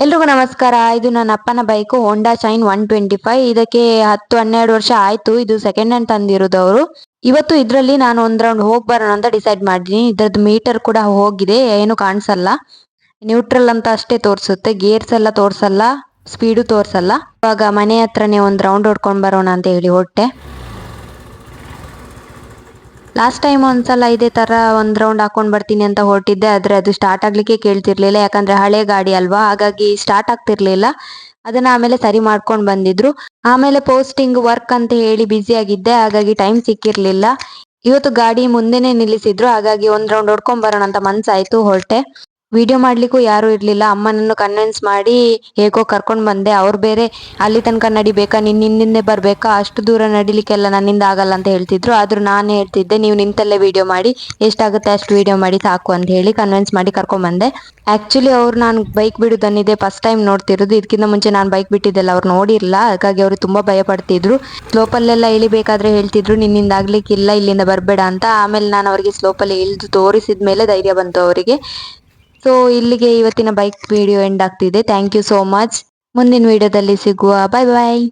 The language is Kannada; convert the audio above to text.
ಎಲ್ರಿಗೂ ನಮಸ್ಕಾರ. ಇದು ನನ್ನ ಅಪ್ಪನ ಬೈಕು ಹೋಂಡಾ ಶೈನ್ 125. ಇದಕ್ಕೆ 10-12 ವರ್ಷ ಆಯ್ತು. ಇದು ಸೆಕೆಂಡ್ ಹ್ಯಾಂಡ್ ತಂದಿರೋದು ಅವರು. ಇವತ್ತು ಇದ್ರಲ್ಲಿ ನಾನು ಒಂದ್ ರೌಂಡ್ ಹೋಗ್ ಬರೋಣ ಅಂತ ಡಿಸೈಡ್ ಮಾಡಿದೀನಿ. ಇದ್ರದ್ದು ಮೀಟರ್ ಕೂಡ ಹೋಗಿದೆ, ಏನು ಕಾಣಿಸಲ್ಲ. ನ್ಯೂಟ್ರಲ್ ಅಂತ ಅಷ್ಟೇ ತೋರಿಸುತ್ತೆ, ಗೇರ್ಸ್ ಎಲ್ಲ ತೋರ್ಸಲ್ಲ, ಸ್ಪೀಡು ತೋರ್ಸಲ್ಲ. ಇವಾಗ ಮನೆ ಹತ್ರನೇ ಒಂದ್ ರೌಂಡ್ ಹೊಡ್ಕೊಂಡ್ ಬರೋಣ ಅಂತ ಹೇಳಿ ಹೊರಟೆ. ಲಾಸ್ಟ್ ಟೈಮ್ ಒಂದ್ಸಲ ಇದೇ ತರ ಒಂದ್ ರೌಂಡ್ ಹಾಕೊಂಡ್ ಬರ್ತೀನಿ ಅಂತ ಹೊರಟಿದ್ದೆ, ಆದ್ರೆ ಅದು ಸ್ಟಾರ್ಟ್ ಆಗ್ಲಿಕ್ಕೆ ಕೇಳ್ತಿರ್ಲಿಲ್ಲ. ಯಾಕಂದ್ರೆ ಹಳೆ ಗಾಡಿ ಅಲ್ವಾ, ಹಾಗಾಗಿ ಸ್ಟಾರ್ಟ್ ಆಗ್ತಿರ್ಲಿಲ್ಲ. ಅದನ್ನ ಆಮೇಲೆ ಸರಿ ಮಾಡ್ಕೊಂಡ್ ಬಂದಿದ್ರು. ಆಮೇಲೆ ಪೋಸ್ಟಿಂಗ್ ವರ್ಕ್ ಅಂತ ಹೇಳಿ ಬ್ಯುಸಿ ಆಗಿದ್ದೆ, ಹಾಗಾಗಿ ಟೈಮ್ ಸಿಕ್ಕಿರ್ಲಿಲ್ಲ. ಇವತ್ತು ಗಾಡಿ ಮುಂದೆನೆ ನಿಲ್ಲಿಸಿದ್ರು, ಹಾಗಾಗಿ ಒಂದ್ ರೌಂಡ್ ಹೊಡ್ಕೊಂಡ್ ಬರೋಣ ಅಂತ ಮನ್ಸಾಯ್ತು, ಹೊರಟೆ. ವಿಡಿಯೋ ಮಾಡ್ಲಿಕ್ಕೂ ಯಾರು ಇರ್ಲಿಲ್ಲ. ಅಮ್ಮನನ್ನು ಕನ್ವಿನ್ಸ್ ಮಾಡಿ ಹೇಗೋ ಕರ್ಕೊಂಡ್ ಬಂದೆ. ಅವ್ರು ಬೇರೆ ಅಲ್ಲಿ ತನಕ ನಡಿಬೇಕಾ, ನೀನ್ ಹಿಂದಿಂದೆ ಬರ್ಬೇಕಾ, ಅಷ್ಟು ದೂರ ನಡಿಲಿಕ್ಕೆಲ್ಲ ನನ್ನಿಂದ ಆಗಲ್ಲ ಅಂತ ಹೇಳ್ತಿದ್ರು. ಆದ್ರೂ ನಾನು ಹೇಳ್ತಿದ್ದೆ, ನೀವು ನಿಂತಲ್ಲೇ ವಿಡಿಯೋ ಮಾಡಿ, ಎಷ್ಟಾಗುತ್ತೆ ಅಷ್ಟು ವಿಡಿಯೋ ಮಾಡಿ ಸಾಕು ಅಂತ ಹೇಳಿ ಕನ್ವಿನ್ಸ್ ಮಾಡಿ ಕರ್ಕೊಂಡ್ ಬಂದೆ. ಆಕ್ಚುಲಿ ಅವ್ರು ನಾನು ಬೈಕ್ ಬಿಡುದನ್ನಿದೆ ಫಸ್ಟ್ ಟೈಮ್ ನೋಡ್ತಿರೋದು. ಇದಕ್ಕಿಂತ ಮುಂಚೆ ನಾನು ಬೈಕ್ ಬಿಟ್ಟಿದ್ದೆಲ್ಲ ಅವ್ರು ನೋಡಿರ್ಲಿಲ್ಲ, ಹಾಗಾಗಿ ಅವರು ತುಂಬಾ ಭಯ ಪಡ್ತಿದ್ರು. ಸ್ಲೋಪಲ್ಲೆಲ್ಲ ಇಳಿಬೇಕಾದ್ರೆ ಹೇಳ್ತಿದ್ರು, ನಿನ್ನಿಂದ ಆಗ್ಲಿಕ್ಕಿಲ್ಲ, ಇಲ್ಲಿಂದ ಬರ್ಬೇಡ ಅಂತ. ಆಮೇಲೆ ನಾನು ಅವರಿಗೆ ಸ್ಲೋಪಲ್ಲಿ ಇಳಿದು ತೋರಿಸಿದ್ಮೇಲೆ ಧೈರ್ಯ ಬಂತು ಅವರಿಗೆ. ಸೊ ಇಲ್ಲಿಗೆ ಇವತ್ತಿನ ಬೈಕ್ ವಿಡಿಯೋ ಎಂಡ್ ಆಗ್ತಿದೆ. Thank you so much. ಮುಂದಿನ ವಿಡಿಯೋದಲ್ಲಿ ಸಿಗುವ. ಬಾಯ್ ಬಾಯ್.